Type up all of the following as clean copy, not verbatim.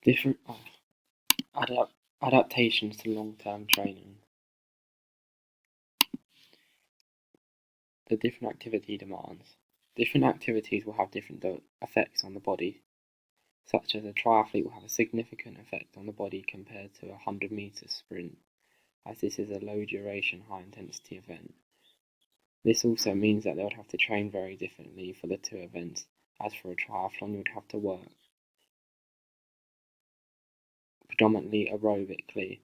Different adaptations to long-term training. The different activity demands. Different activities will have different effects on the body, such as a triathlete will have a significant effect on the body compared to a 100-metre sprint, as this is a low-duration, high-intensity event. This also means that they would have to train very differently for the two events, as for a triathlon you would have to work predominantly aerobically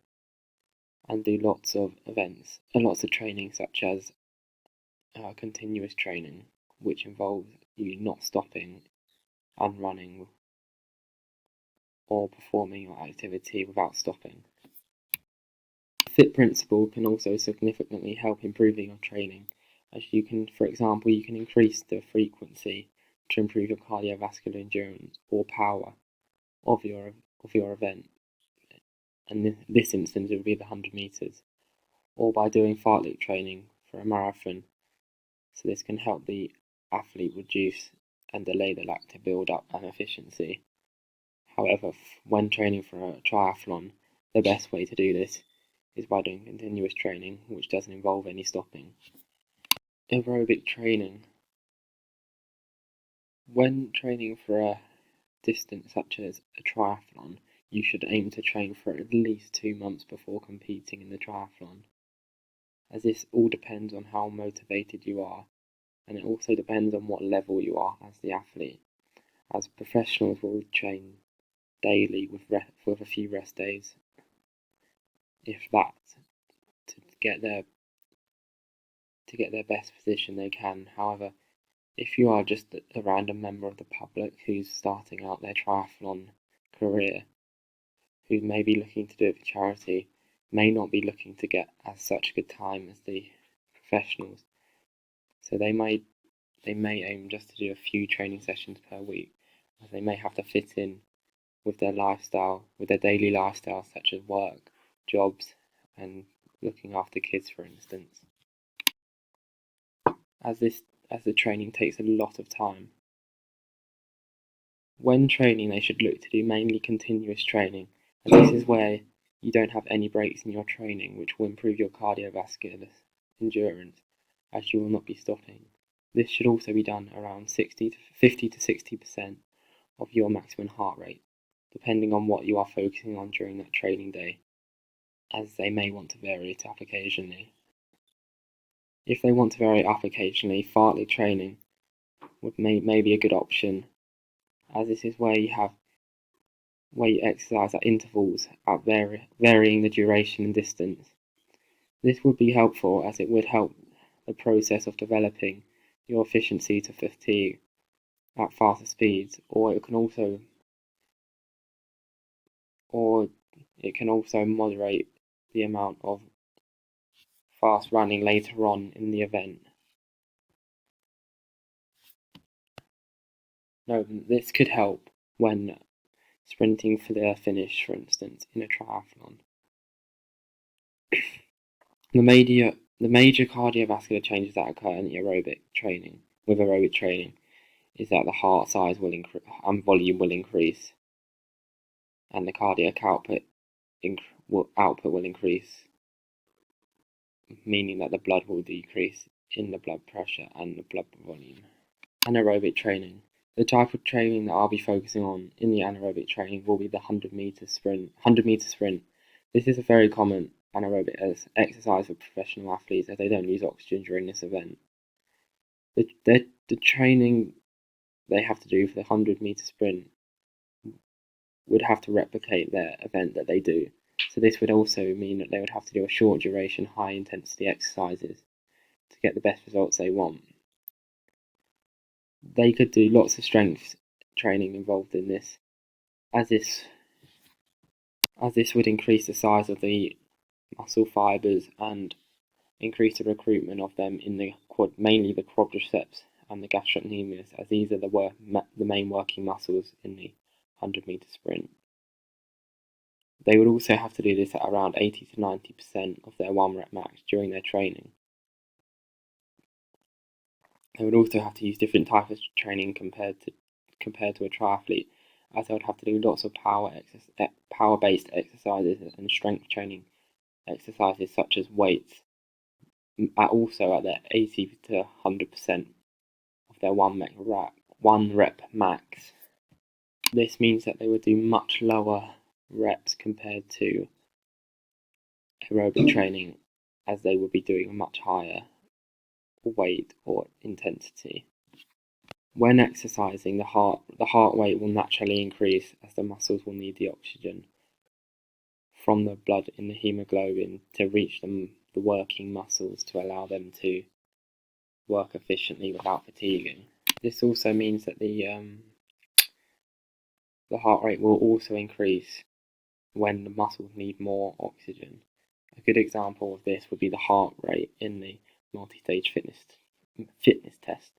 and do lots of events and lots of training, such as continuous training, which involves you not stopping and running or performing your activity without stopping. The FIT principle can also significantly help improving your training, as you can, for example, you can increase the frequency to improve your cardiovascular endurance or power of your event, and in this instance it would be the 100 meters, or by doing fartlek training for a marathon. So this can help the athlete reduce and delay the lactate build-up and efficiency. However, when training for a triathlon, the best way to do this is by doing continuous training, which doesn't involve any stopping. Aerobic training. When training for a distance such as a triathlon, you should aim to train for at least 2 months before competing in the triathlon, as this all depends on how motivated you are, and it also depends on what level you are as the athlete, as professionals will train daily with a few rest days, if that, to get their best position they can. However, if you are just a random member of the public who's starting out their triathlon career, who may be looking to do it for charity, may not be looking to get as such a good time as the professionals, so they may aim just to do a few training sessions per week, as they may have to fit in with their lifestyle, with their daily lifestyle, such as work, jobs, and looking after kids, for instance. As the training takes a lot of time. When training, they should look to do mainly continuous training, and this is where you don't have any breaks in your training, which will improve your cardiovascular endurance, as you will not be stopping. This should also be done around 50 to 60% of your maximum heart rate, depending on what you are focusing on during that training day, as they may want to vary it up occasionally. If they want to vary it up occasionally, fartlek training may be a good option, as this is where you exercise at intervals at varying the duration and distance. This would be helpful, as it would help the process of developing your efficiency to fatigue at faster speeds, or it can also moderate the amount of fast running later on in the event. This could help when sprinting for the finish, for instance, in a triathlon. The major cardiovascular changes that occur in aerobic training is that the heart size will increase and volume will increase, and the cardiac output will increase, meaning that the blood will decrease in the blood pressure and the blood volume. Anaerobic training. The type of training that I'll be focusing on in the anaerobic training will be the 100-meter sprint. This is a very common anaerobic exercise for professional athletes, as they don't use oxygen during this event. The training they have to do for the 100-meter sprint would have to replicate their event that they do. So this would also mean that they would have to do a short duration, high intensity exercises to get the best results they want. They could do lots of strength training involved in this, as this would increase the size of the muscle fibers and increase the recruitment of them in mainly the quadriceps and the gastrocnemius, as these are the main working muscles in the 100-meter sprint. They would also have to do this at around 80 to 90% of their 1 rep max during their training. They would also have to use different types of training compared to a triathlete, as I would have to do lots of power-based exercises and strength training exercises such as weights, also at their 80 to 100% of their one rep max. This means that they would do much lower reps compared to aerobic training, as they would be doing a much higher weight or intensity. When exercising, the heart rate will naturally increase as the muscles will need the oxygen from the blood in the hemoglobin to reach the working muscles to allow them to work efficiently without fatiguing. This also means that the heart rate will also increase when the muscles need more oxygen. A good example of this would be the heart rate in the multi-stage fitness test,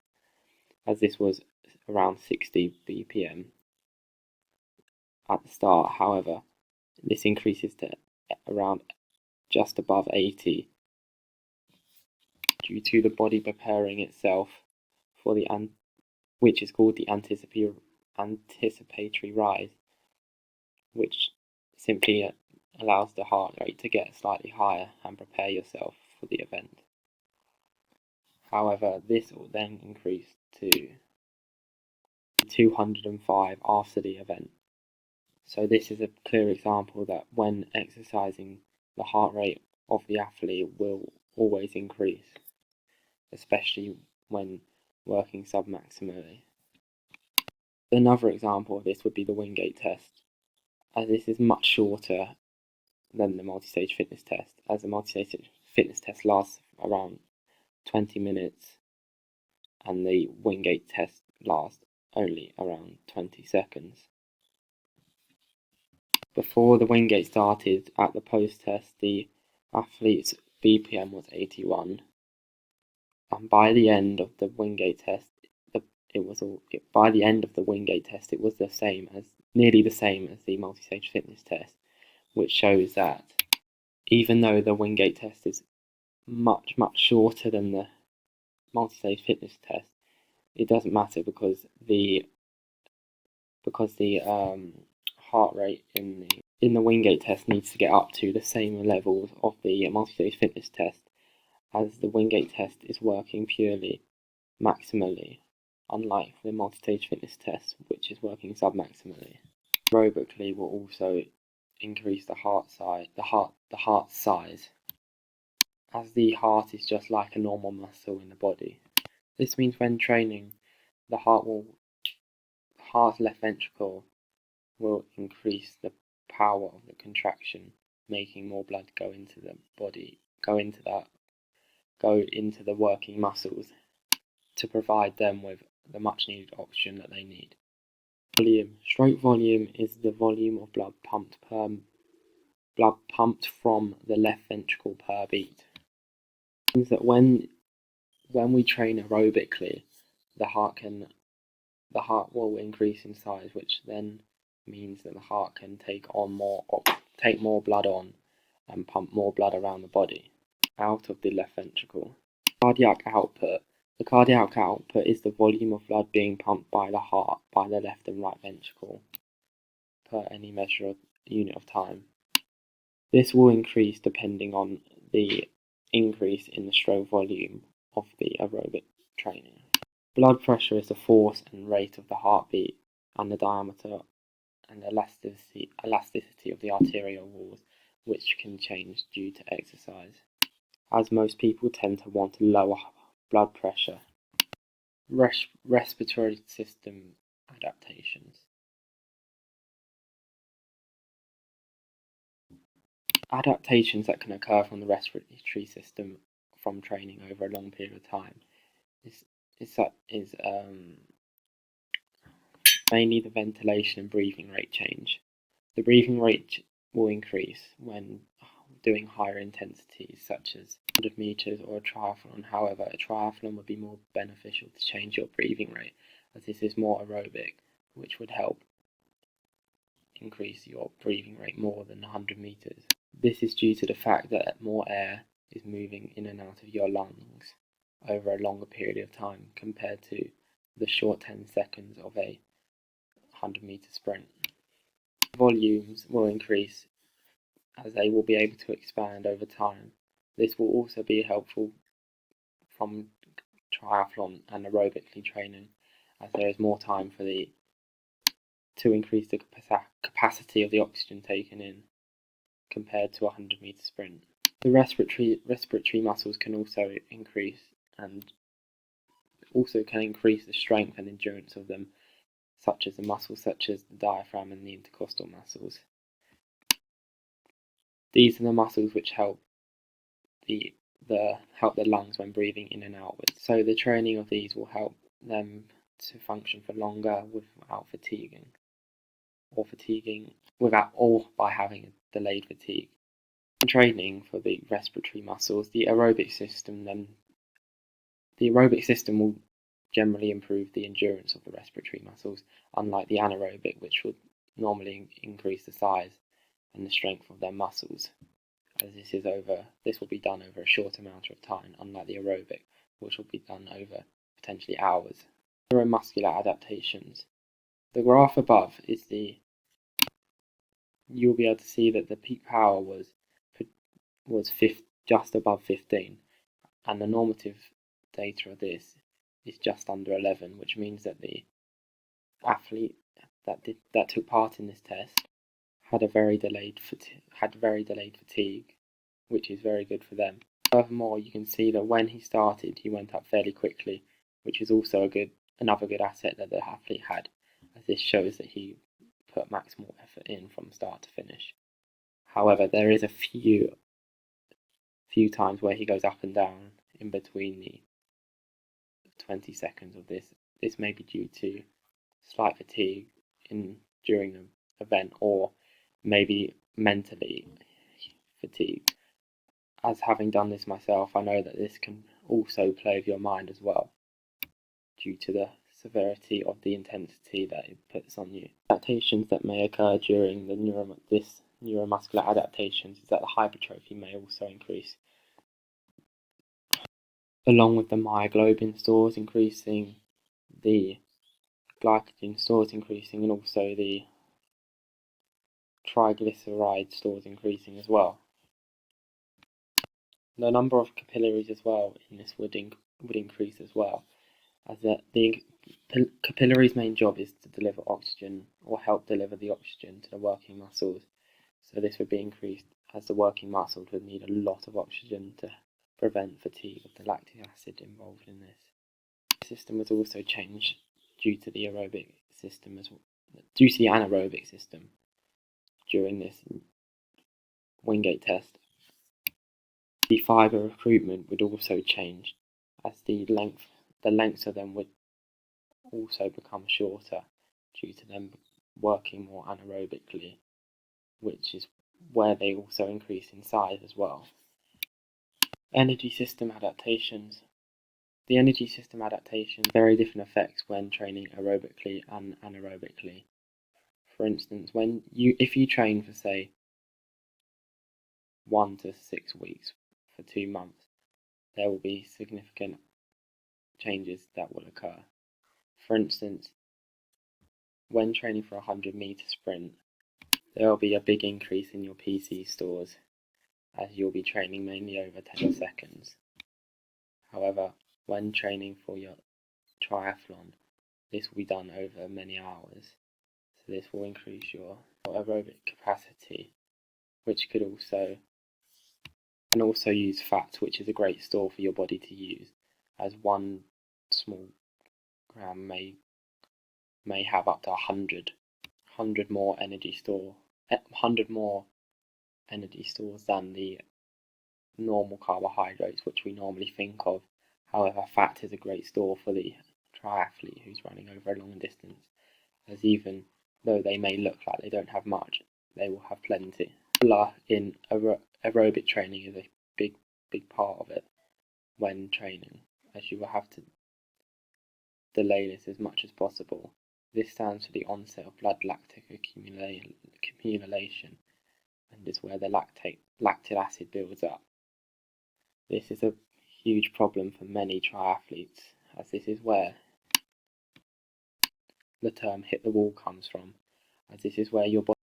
as this was around 60 BPM at the start. However, this increases to around just above 80 due to the body preparing itself for which is called the anticipatory rise, which simply allows the heart rate to get slightly higher and prepare yourself for the event. However, this will then increase to 205 after the event. So this is a clear example that when exercising, the heart rate of the athlete will always increase, especially when working submaximally. Another example of this would be the Wingate test, as this is much shorter than the multi-stage fitness test, as the multi-stage fitness test lasts around 20 minutes and the Wingate test lasts only around 20 seconds. Before the Wingate started, at the post-test, the athlete's BPM was 81, and by the end of the Wingate test, it was nearly the same as the multi-stage fitness test, which shows that even though the Wingate test is much shorter than the multi-stage fitness test, it doesn't matter because the heart rate in the Wingate test needs to get up to the same levels of the multi-stage fitness test, as the Wingate test is working purely maximally, unlike the multi-stage fitness test, which is working submaximally. Aerobically will also increase the heart size, as the heart is just like a normal muscle in the body. This means when training, the heart's left ventricle will increase the power of the contraction, making more blood go into the body, go into the working muscles to provide them with the much needed oxygen that they need. Volume. Stroke volume is the volume of blood pumped from the left ventricle per beat. It means that when we train aerobically, the heart will increase in size, which then means that the heart can take more blood on and pump more blood around the body out of the left ventricle. Cardiac output. The cardiac output is the volume of blood being pumped by the heart by the left and right ventricle per any measured unit of time. This will increase depending on the increase in the stroke volume of the aerobic training. Blood pressure is the force and rate of the heartbeat and the diameter and elasticity of the arterial walls, which can change due to exercise, as most people tend to want lower blood pressure. Respiratory system adaptations. Adaptations that can occur from the respiratory system from training over a long period of time is mainly the ventilation and breathing rate change. The breathing rate will increase when doing higher intensities such as 100 meters or a triathlon. However, a triathlon would be more beneficial to change your breathing rate, as this is more aerobic, which would help increase your breathing rate more than 100 meters. This is due to the fact that more air is moving in and out of your lungs over a longer period of time compared to the short 10 seconds of a 100-meter sprint. Volumes will increase as they will be able to expand over time. This will also be helpful from triathlon and aerobically training, as there is more time to increase the capacity of the oxygen taken in compared to a 100-meter sprint. The respiratory muscles can also increase, and also can increase the strength and endurance of them, such as the muscles such as the diaphragm and the intercostal muscles. These are the muscles which help the lungs when breathing in and outwards. So the training of these will help them to function for longer without fatiguing, or by having a delayed fatigue. In training for the respiratory muscles, the aerobic system will generally improve the endurance of the respiratory muscles, unlike the anaerobic, which would normally increase the size and the strength of their muscles, as this will be done over a short amount of time, unlike the aerobic, which will be done over potentially hours. Neuromuscular adaptations. The graph above is you'll be able to see that the peak power was just above 15, and the normative data of this is just under 11, which means that the athlete that took part in this test had very delayed fatigue, which is very good for them. Furthermore, you can see that when he started, he went up fairly quickly, which is also another good asset that the athlete had, as this shows that he put maximal effort in from start to finish. However, there is a few times where he goes up and down in between the 20 seconds of this. This may be due to slight fatigue during the event, or maybe mentally fatigued. As having done this myself, I know that this can also play with your mind as well, due to the severity of the intensity that it puts on you. Adaptations that may occur during this neuromuscular adaptations is that the hypertrophy may also increase, along with the myoglobin stores increasing, the glycogen stores increasing, and also the triglyceride stores increasing as well. The number of capillaries as well in this would increase as well, as the capillary's main job is to deliver oxygen, or help deliver the oxygen to the working muscles. So this would be increased, as the working muscles would need a lot of oxygen to prevent fatigue of the lactic acid involved in this. The system was also changed due to the anaerobic system during this Wingate test. The fibre recruitment would also change, as the lengths of them would also become shorter due to them working more anaerobically, which is where they also increase in size as well. Energy system adaptations. The energy system adaptations very different effects when training aerobically and anaerobically. For instance, if you train for say 1 to 6 weeks for 2 months, there will be significant changes that will occur. For instance, when training for a 100-meter sprint, there will be a big increase in your PC stores, as you'll be training mainly over 10 seconds. However, when training for your triathlon, this will be done over many hours, so this will increase your aerobic capacity, which can also use fat, which is a great store for your body to use, as 1 small gram may have up to 100 more energy stores than the normal carbohydrates which we normally think of. However, fat is a great store for the triathlete who's running over a long distance, as even though they may look like they don't have much, they will have plenty. In aerobic training is a big part of it when training, as you will have to delay this as much as possible. This stands for the onset of blood lactic accumulation, and is where the lactic acid builds up. This is a huge problem for many triathletes, as this is where the term hit the wall comes from, as this is where your body